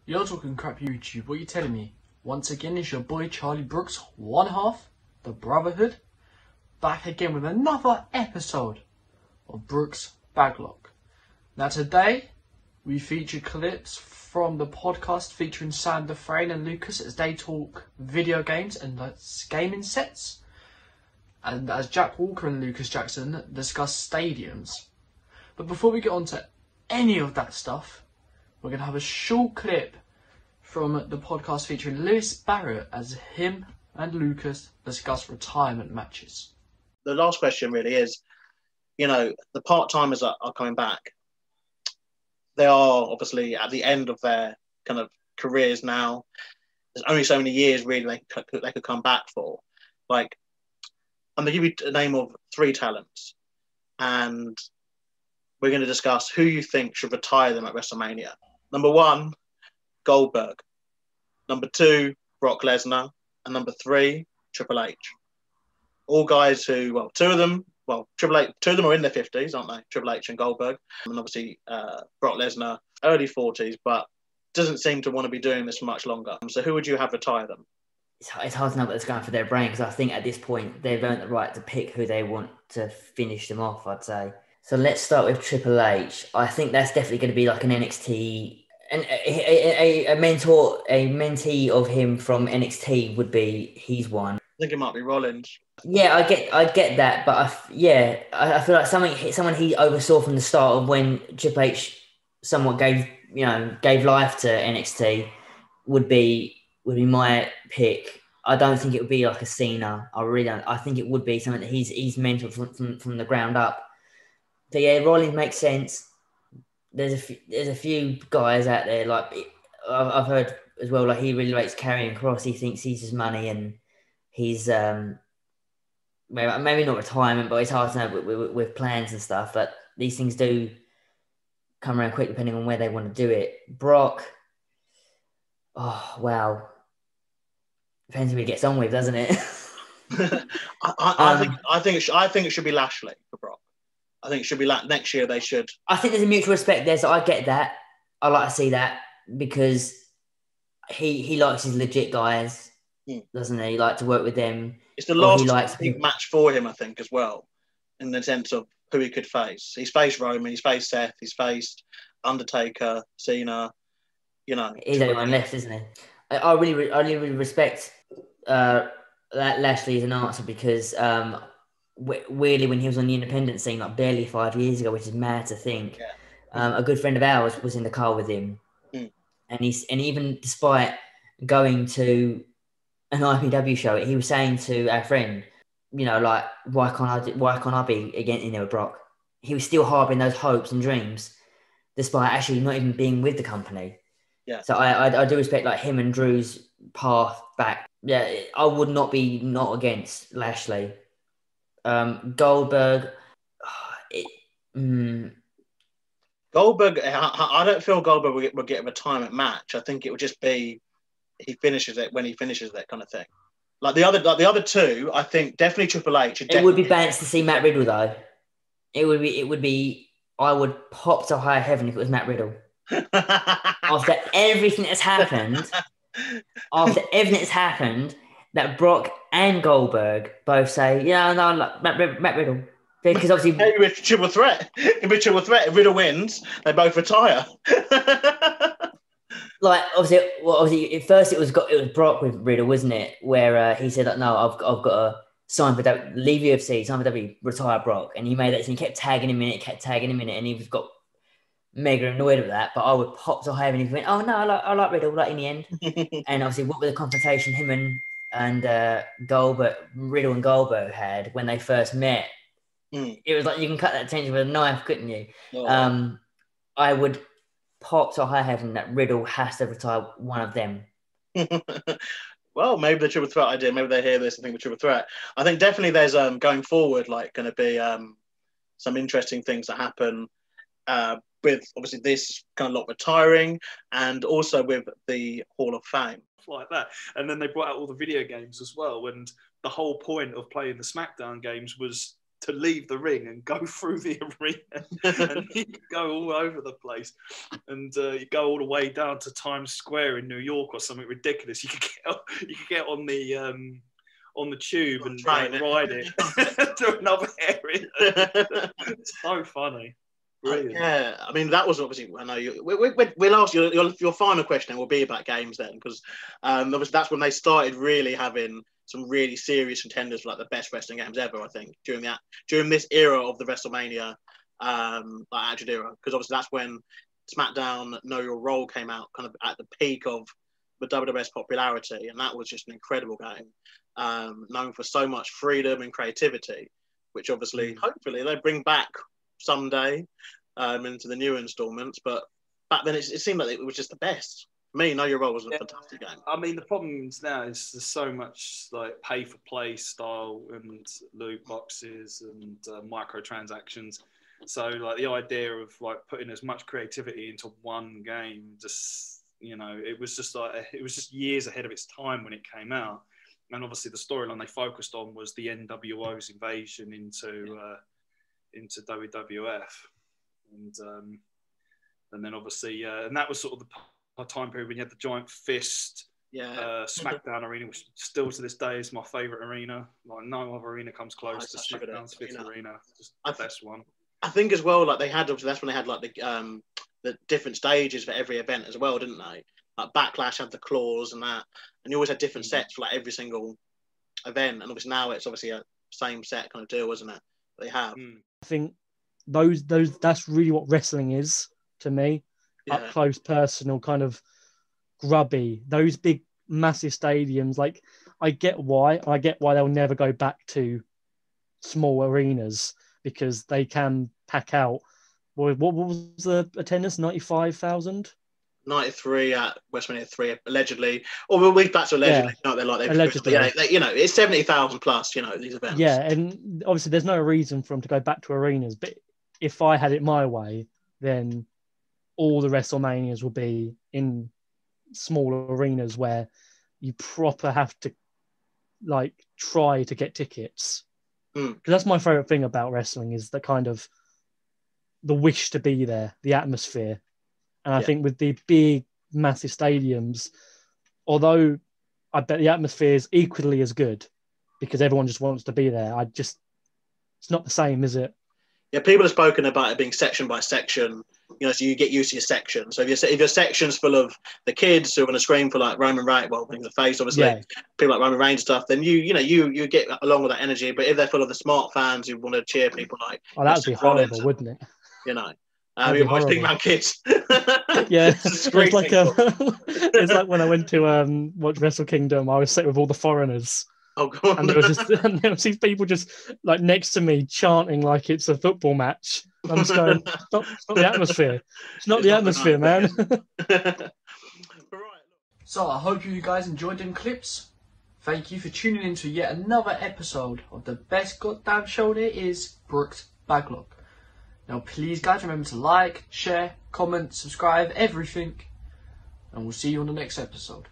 You're talking crap YouTube, what are you telling me? Once again, it's your boy Charlie Brooks, one half, the Brotherhood, back again with another episode of Brooks Backlog. Now today, we feature clips from the podcast featuring Sam DeFrain and Lucas as they talk video games and gaming sets. And as Jack Walker and Lucas Jackson discuss stadiums. But before we get on to any of that stuff, we're going to have a short clip from the podcast featuring Lewis Barrett as him and Lucas discuss retirement matches. The last question really is, the part-timers are coming back. They are obviously at the end of their kind of careers now. There's only so many years really they could come back for. I'm going to give you a name of 3 talents, and we're going to discuss who you think should retire them at WrestleMania. Number 1, Goldberg. Number 2, Brock Lesnar. And number 3, Triple H. All guys who, two of them are in their 50s, aren't they? Triple H and Goldberg. And obviously Brock Lesnar, early 40s, but doesn't seem to want to be doing this for much longer. So who would you have retire them? It's hard to know what's going for their brain, because I think at this point they've earned the right to pick who they want to finish them off, I'd say. So let's start with Triple H. I think that's definitely going to be like an NXT, and a mentee of him from NXT would be, he's one. I think it might be Rollins. Yeah, I get that, but I feel like someone he oversaw from the start of when Triple H somewhat gave life to NXT would be my pick. I don't think it would be like a Cena. I really don't. I think it would be something that he's mentored from the ground up. But yeah, Rollins makes sense. There's a few guys out there, like I've heard as well, like he really rates Karrion Kross. He thinks he's his money, and he's maybe not retirement, but it's hard to know with plans and stuff. But these things do come around quick depending on where they want to do it. Brock, oh wow, depends who he gets on with, doesn't it? I think it should be Lashley for Brock. I think it should be next year. They should. I think there's a mutual respect there, so I get that. I like to see that because he likes his legit guys, doesn't he? He likes to work with them. It's the last big match for him, I think, as well, in the sense of who he could face. He's faced Roman, he's faced Seth, he's faced Undertaker, Cena. He's the only one left, isn't he? I really respect Lashley as an answer because. Weirdly, when he was on the independent scene, like barely 5 years ago, which is mad to think, a good friend of ours was in the car with him, and even despite going to an IPW show, he was saying to our friend, why can't I be again in there with Brock? He was still harboring those hopes and dreams, despite actually not even being with the company. Yeah. So I do respect like him and Drew's path back. Yeah, I would not be against Lashley. Goldberg, Goldberg. I don't feel Goldberg will get a retirement match. I think it would just be he finishes it when he finishes that kind of thing. Like the other two, I think definitely Triple H. It would be bad to see Matt Riddle though. It would be. I would pop to high heaven if it was Matt Riddle. After everything that's happened, that Brock and Goldberg both say, Matt Riddle. Because obviously... Maybe with triple threat. If Riddle wins, they both retire. Obviously, at first it was Brock with Riddle, wasn't it? Where he said, no, I've got to sign for WWE, leave UFC, sign for WWE, retire Brock. And he made that, and he kept tagging him in it, and he got mega annoyed with that. But I would pop to high heaven and he went, oh no, I like Riddle, in the end. And obviously, what was the confrontation him and Riddle and Goldberg had when they first met? It was like you can cut that tension with a knife, couldn't you? Oh. I would pop to high heaven that Riddle has to retire one of them. Well, maybe the triple threat idea. Maybe they hear this and think the triple threat. I think definitely there's going forward going to be some interesting things that happen with obviously this kind of lot retiring, and also with the Hall of Fame. Like that. And then they brought out all the video games as well. And the whole point of playing the SmackDown games was to leave the ring and go through the arena, and you could go all over the place, and you go all the way down to Times Square in New York or something ridiculous. You could get on the tube and ride it to another area. It's so funny. Brilliant. Yeah, I mean that was obviously. I know we'll ask your final question will be about games then, because obviously that's when they started really having some really serious contenders for like the best wrestling games ever. I think during this era of the WrestleMania Attitude Era, because obviously that's when SmackDown Know Your Role came out, kind of at the peak of the WWF's popularity, and that was just an incredible game, known for so much freedom and creativity, which obviously hopefully they bring back someday into the new installments. But back then it seemed like it was just the best. For me, Know Your Role was a fantastic game. I mean, the problems now is there's so much like pay for play style and loot boxes and microtransactions. So like the idea of like putting as much creativity into one game, just it was just years ahead of its time when it came out. And obviously the storyline they focused on was the NWO's invasion into WWF, and then obviously and that was sort of the time period when you had the giant fist. SmackDown arena, which still to this day is my favourite arena. Like no other arena comes close to SmackDown's fifth arena. Just the best one. I think as well, like that's when they had like the different stages for every event as well, didn't they? Like Backlash had the claws and that, and you always had different sets for like every single event. And obviously now it's obviously a same set kind of deal, isn't it? They have. I think those that's really what wrestling is to me. Up close, personal, kind of grubby. Those big, massive stadiums. Like I get why they'll never go back to small arenas, because they can pack out. What was the attendance? 95,000. 93 at WrestleMania 3, allegedly. Or we'll leave back to allegedly. Yeah. Not they're like allegedly. It's 70,000 plus. These events. Yeah, and obviously there's no reason for them to go back to arenas. But if I had it my way, then all the WrestleManias will be in smaller arenas where you proper have to like try to get tickets. Because that's my favorite thing about wrestling, is the kind of the wish to be there, the atmosphere. And I think with the big, massive stadiums, although I bet the atmosphere is equally as good because everyone just wants to be there, it's not the same, is it? Yeah, people have spoken about it being section by section, so you get used to your section. So if your section's full of the kids who are going to scream for like Roman Reigns, well, things the face, obviously, people like Roman Reigns stuff, then you get along with that energy. But if they're full of the smart fans who want to cheer people like, that would be horrible, wouldn't it? You're always big man kids. Yeah, it's like when I went to watch Wrestle Kingdom, I was sitting with all the foreigners. Oh God! And there was these people just like next to me chanting like it's a football match. I'm just going, it's not the atmosphere. It's not the atmosphere, man. So I hope you guys enjoyed them clips. Thank you for tuning in to yet another episode of the best goddamn show there is, Brooks Backlog. Now please guys remember to like, share, comment, subscribe, everything. And we'll see you on the next episode.